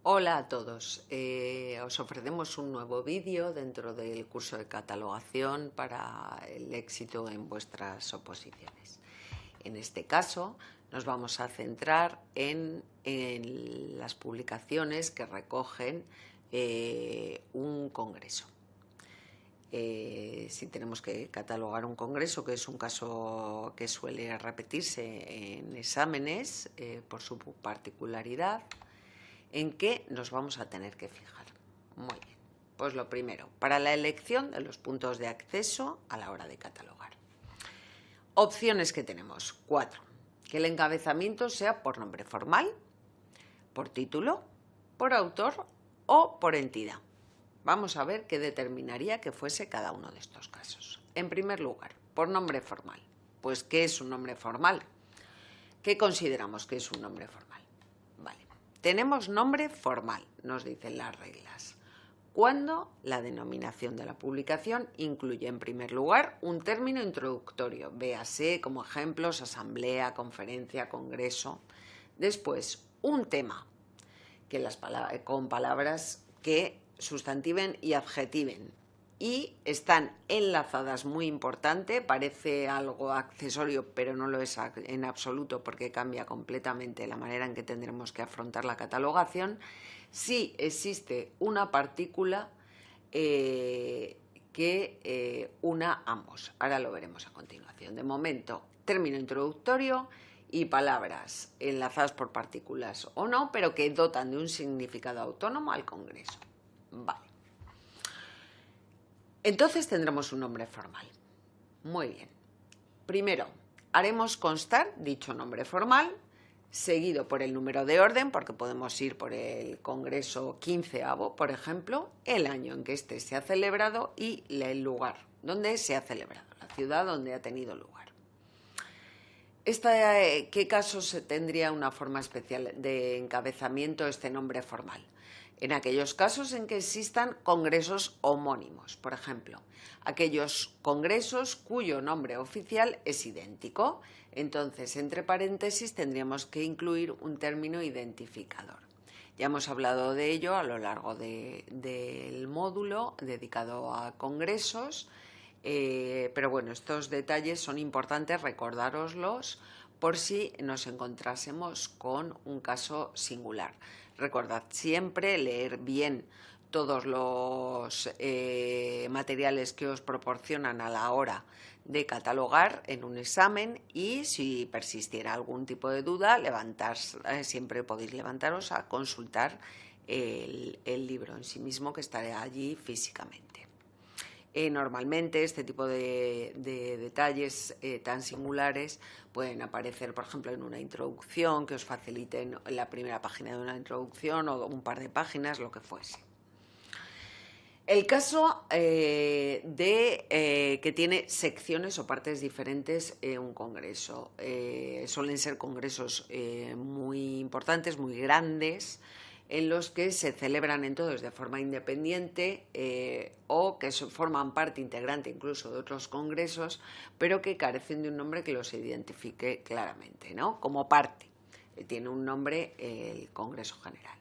Hola a todos, os ofrecemos un nuevo vídeo dentro del curso de catalogación para el éxito en vuestras oposiciones. En este caso nos vamos a centrar en las publicaciones que recogen un congreso. Si tenemos que catalogar un congreso, que es un caso que suele repetirse en exámenes por su particularidad, ¿en qué nos vamos a tener que fijar? Muy bien, pues lo primero, para la elección de los puntos de acceso a la hora de catalogar. Opciones que tenemos, 4. Que el encabezamiento sea por nombre formal, por título, por autor o por entidad. Vamos a ver qué determinaría que fuese cada uno de estos casos. En primer lugar, por nombre formal. Pues, ¿qué es un nombre formal? ¿Qué consideramos que es un nombre formal? Vale. Tenemos nombre formal, nos dicen las reglas, cuando la denominación de la publicación incluye en primer lugar un término introductorio, véase como ejemplos asamblea, conferencia, congreso. Después, un tema con palabras que sustantiven y adjetiven y están enlazadas, muy importante, parece algo accesorio, pero no lo es en absoluto porque cambia completamente la manera en que tendremos que afrontar la catalogación, si existe una partícula que una ambos. Ahora lo veremos a continuación. De momento, término introductorio y palabras enlazadas por partículas o no, pero que dotan de un significado autónomo al congreso. Vale. Entonces tendremos un nombre formal. Muy bien. Primero, haremos constar dicho nombre formal, seguido por el número de orden, porque podemos ir por el congreso 15º, por ejemplo, el año en que éste se ha celebrado y el lugar donde se ha celebrado, la ciudad donde ha tenido lugar. ¿Qué casos tendría una forma especial de encabezamiento este nombre formal? En aquellos casos en que existan congresos homónimos, por ejemplo, aquellos congresos cuyo nombre oficial es idéntico. Entonces, entre paréntesis, tendríamos que incluir un término identificador. Ya hemos hablado de ello a lo largo del módulo dedicado a congresos, pero bueno, estos detalles son importantes recordároslos por si nos encontrásemos con un caso singular. Recordad siempre leer bien todos los materiales que os proporcionan a la hora de catalogar en un examen y si persistiera algún tipo de duda, siempre podéis levantaros a consultar el libro en sí mismo que estará allí físicamente. Normalmente este tipo de detalles tan singulares pueden aparecer, por ejemplo, en una introducción que os faciliten la primera página de una introducción o un par de páginas, lo que fuese. El caso que tiene secciones o partes diferentes un congreso. Suelen ser congresos muy importantes, muy grandes, en los que se celebran entonces de forma independiente o que forman parte integrante incluso de otros congresos, pero que carecen de un nombre que los identifique claramente, ¿no? Como parte. Tiene un nombre el Congreso General.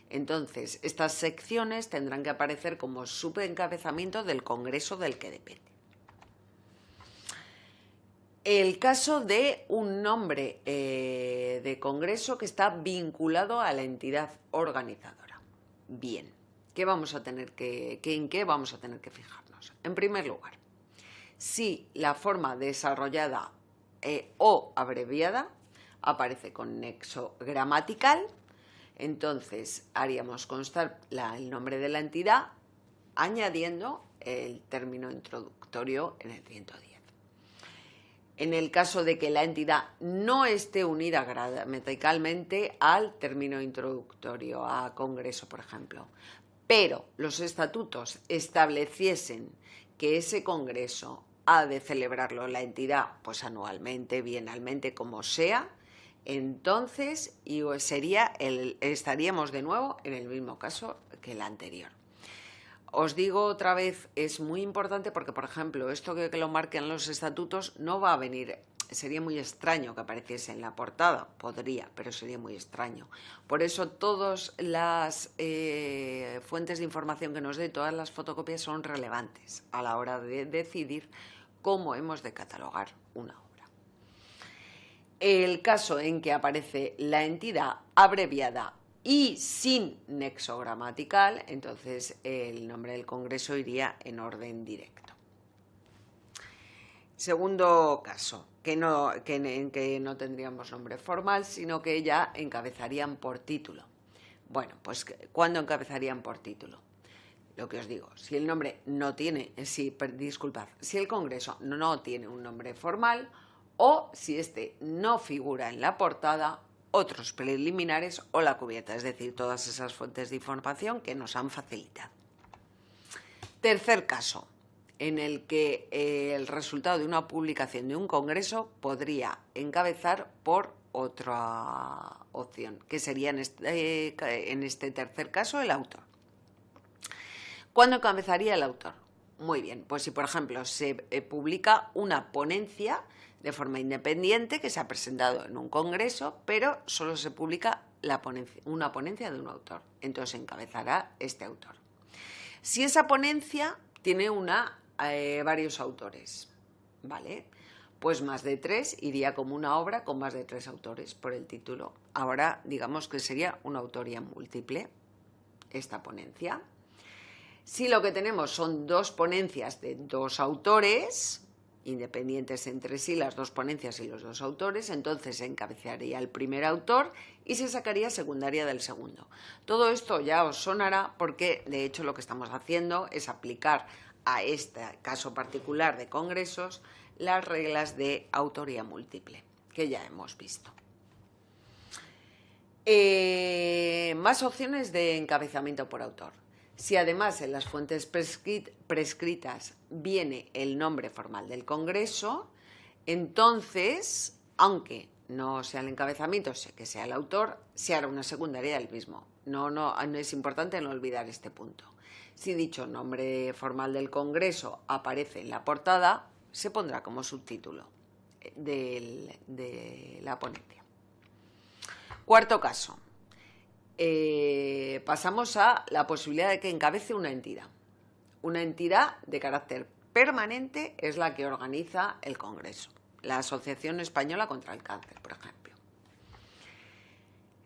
Entonces, estas secciones tendrán que aparecer como subencabezamiento del congreso del que depende. El caso de un nombre de congreso que está vinculado a la entidad organizadora. Bien, ¿en qué vamos a tener que fijarnos? En primer lugar, si la forma desarrollada o abreviada aparece con nexo gramatical, entonces haríamos constar el nombre de la entidad añadiendo el término introductorio en el 110. En el caso de que la entidad no esté unida gramaticalmente al término introductorio, a congreso, por ejemplo, pero los estatutos estableciesen que ese congreso ha de celebrarlo la entidad pues anualmente, bienalmente, como sea, entonces estaríamos de nuevo en el mismo caso que el anterior. Os digo otra vez, es muy importante porque, por ejemplo, esto que lo marquen los estatutos no va a venir sería muy extraño que apareciese en la portada. Podría, pero sería muy extraño. Por eso todas las fuentes de información que nos dé, todas las fotocopias son relevantes a la hora de decidir cómo hemos de catalogar una obra. El caso en que aparece la entidad abreviada y sin nexo gramatical, entonces el nombre del congreso iría en orden directo. Segundo caso, en que no tendríamos nombre formal, sino que ya encabezarían por título. Bueno, pues ¿cuándo encabezarían por título? Lo que os digo, si el nombre no tiene, si el congreso no tiene un nombre formal, o si este no figura en la portada, otros preliminares o la cubierta, es decir, todas esas fuentes de información que nos han facilitado. Tercer caso, en el que el resultado de una publicación de un congreso podría encabezar por otra opción, que sería en este tercer caso el autor. ¿Cuándo encabezaría el autor? Muy bien, pues si por ejemplo se publica una ponencia de forma independiente que se ha presentado en un congreso, pero solo se publica una ponencia de un autor, entonces encabezará este autor. Si esa ponencia tiene varios autores, ¿vale? Pues más de 3 iría como una obra con más de 3 autores por el título. Ahora digamos que sería una autoría múltiple esta ponencia. Si lo que tenemos son 2 ponencias de 2 autores, independientes entre sí las 2 ponencias y los 2 autores, entonces se encabezaría el primer autor y se sacaría secundaria del segundo. Todo esto ya os sonará porque de hecho lo que estamos haciendo es aplicar a este caso particular de congresos las reglas de autoría múltiple que ya hemos visto. Más opciones de encabezamiento por autor. Si además en las fuentes prescritas viene el nombre formal del congreso, entonces, aunque no sea el encabezamiento, que sea el autor, se hará una secundaria del mismo. No es importante no olvidar este punto. Si dicho nombre formal del congreso aparece en la portada, se pondrá como subtítulo de la ponencia. Cuarto caso. Pasamos a la posibilidad de que encabece una entidad. Una entidad de carácter permanente es la que organiza el congreso. La Asociación Española contra el Cáncer, por ejemplo.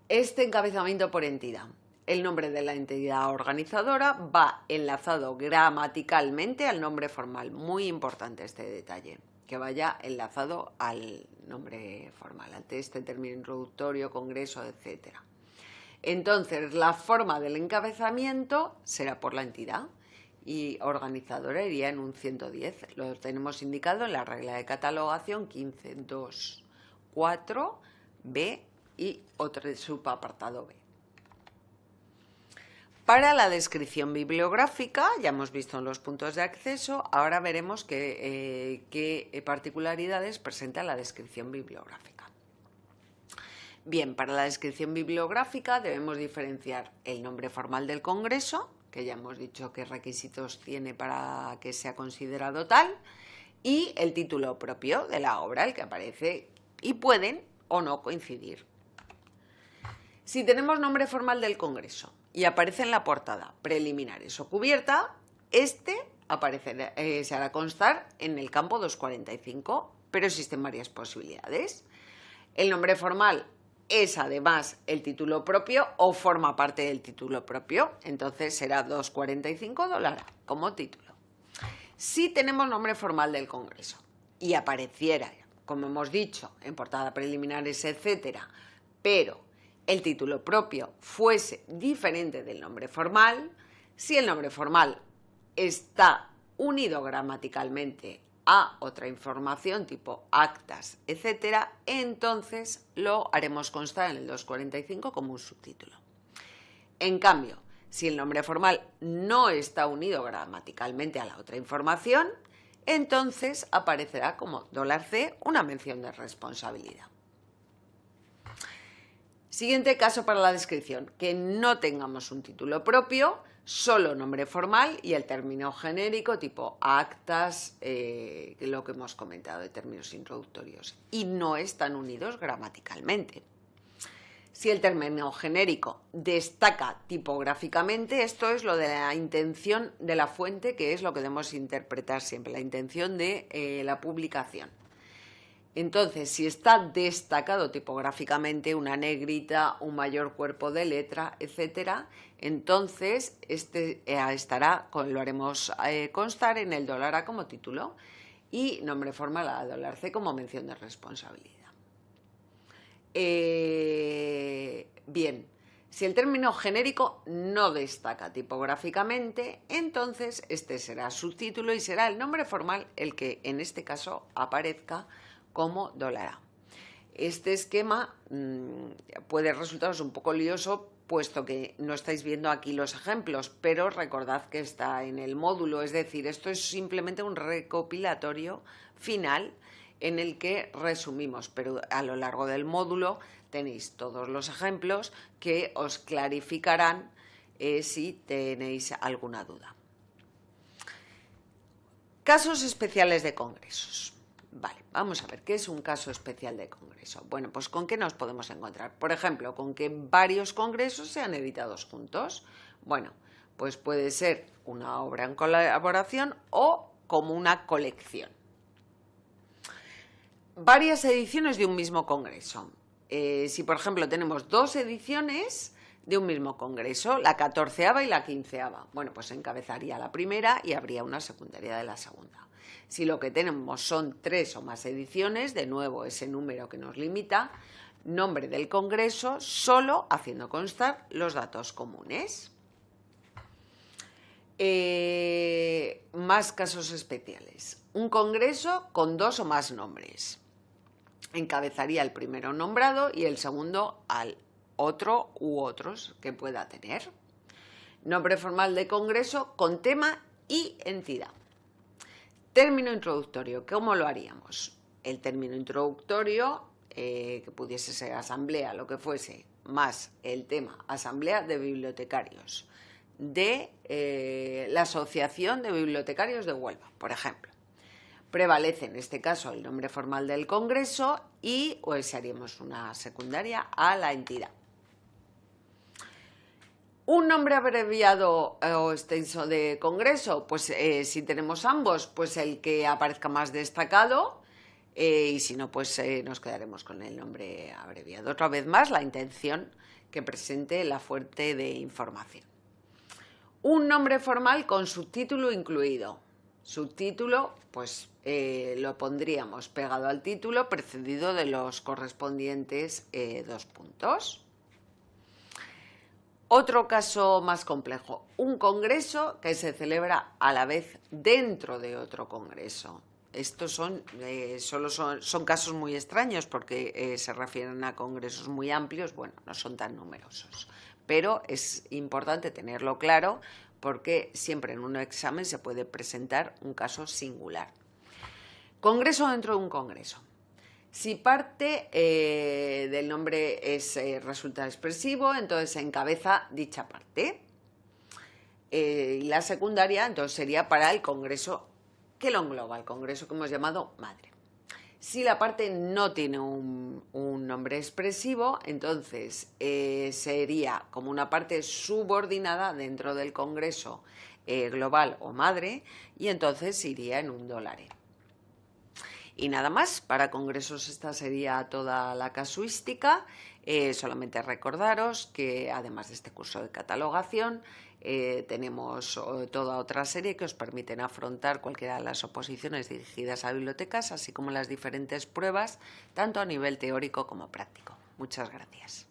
Este encabezamiento por entidad. El nombre de la entidad organizadora va enlazado gramaticalmente al nombre formal. Muy importante este detalle, que vaya enlazado al nombre formal, ante este término introductorio, congreso, etc. Entonces, la forma del encabezamiento será por la entidad y organizadora iría en un 110. Lo tenemos indicado en la regla de catalogación 15.2.4b y otro subapartado B. Para la descripción bibliográfica, ya hemos visto en los puntos de acceso, ahora veremos qué particularidades presenta la descripción bibliográfica. Bien, para la descripción bibliográfica debemos diferenciar el nombre formal del congreso, que ya hemos dicho qué requisitos tiene para que sea considerado tal, y el título propio de la obra, el que aparece, y pueden o no coincidir. Si tenemos nombre formal del congreso y aparece en la portada, preliminares o cubierta, se hará constar en el campo 245, pero existen varias posibilidades. El nombre formal es además el título propio o forma parte del título propio, entonces será $245 como título. Si tenemos nombre formal del congreso y apareciera, como hemos dicho, en portada, preliminares, etcétera, pero el título propio fuese diferente del nombre formal, si el nombre formal está unido gramaticalmente a otra información tipo actas, etcétera, entonces lo haremos constar en el 245 como un subtítulo. En cambio, si el nombre formal no está unido gramaticalmente a la otra información, entonces aparecerá como $C una mención de responsabilidad. Siguiente caso para la descripción, que no tengamos un título propio, solo nombre formal y el término genérico tipo actas, lo que hemos comentado de términos introductorios, y no están unidos gramaticalmente. Si el término genérico destaca tipográficamente, esto es lo de la intención de la fuente, que es lo que debemos interpretar siempre, la intención de la publicación. Entonces, si está destacado tipográficamente, una negrita, un mayor cuerpo de letra, etcétera, entonces lo haremos constar en el $A como título y nombre formal a $C como mención de responsabilidad. Bien, si el término genérico no destaca tipográficamente, entonces este será su título y será el nombre formal el que en este caso aparezca como $A. Este esquema puede resultaros un poco lioso, puesto que no estáis viendo aquí los ejemplos, pero recordad que está en el módulo, es decir, esto es simplemente un recopilatorio final en el que resumimos, pero a lo largo del módulo tenéis todos los ejemplos que os clarificarán si tenéis alguna duda. Casos especiales de congresos. Vale, vamos a ver, ¿qué es un caso especial de congreso? Bueno, pues ¿con qué nos podemos encontrar? Por ejemplo, con que varios congresos sean editados juntos. Bueno, pues puede ser una obra en colaboración o como una colección. Varias ediciones de un mismo congreso. Si, por ejemplo, tenemos 2 ediciones de un mismo congreso, la 14ª y la 15ª, bueno, pues encabezaría la primera y habría una secundaria de la segunda. Si lo que tenemos son 3 o más ediciones, de nuevo ese número que nos limita, nombre del congreso solo haciendo constar los datos comunes. Más casos especiales. Un congreso con 2 o más nombres. Encabezaría el primero nombrado y el segundo al otro u otros que pueda tener. Nombre formal de congreso con tema y entidad. Término introductorio, ¿cómo lo haríamos? El término introductorio, que pudiese ser asamblea, lo que fuese, más el tema asamblea de bibliotecarios de la Asociación de Bibliotecarios de Huelva, por ejemplo. Prevalece en este caso el nombre formal del congreso y pues haríamos una secundaria a la entidad. Un nombre abreviado o extenso de congreso, pues si tenemos ambos, pues el que aparezca más destacado y si no, pues nos quedaremos con el nombre abreviado. Otra vez más, la intención que presente la fuente de información. Un nombre formal con subtítulo incluido. Subtítulo, pues lo pondríamos pegado al título, precedido de los correspondientes 2 puntos. Otro caso más complejo, un congreso que se celebra a la vez dentro de otro congreso. Estos son casos muy extraños porque se refieren a congresos muy amplios, bueno, no son tan numerosos, pero es importante tenerlo claro porque siempre en un examen se puede presentar un caso singular. Congreso dentro de un congreso. Si parte del nombre resulta expresivo, entonces se encabeza dicha parte. Y la secundaria, entonces, sería para el congreso que lo engloba, el congreso que hemos llamado madre. Si la parte no tiene un nombre expresivo, entonces sería como una parte subordinada dentro del congreso global o madre y entonces iría en un $. Y nada más, para congresos esta sería toda la casuística. Solamente recordaros que además de este curso de catalogación tenemos toda otra serie que os permiten afrontar cualquiera de las oposiciones dirigidas a bibliotecas, así como las diferentes pruebas, tanto a nivel teórico como práctico. Muchas gracias.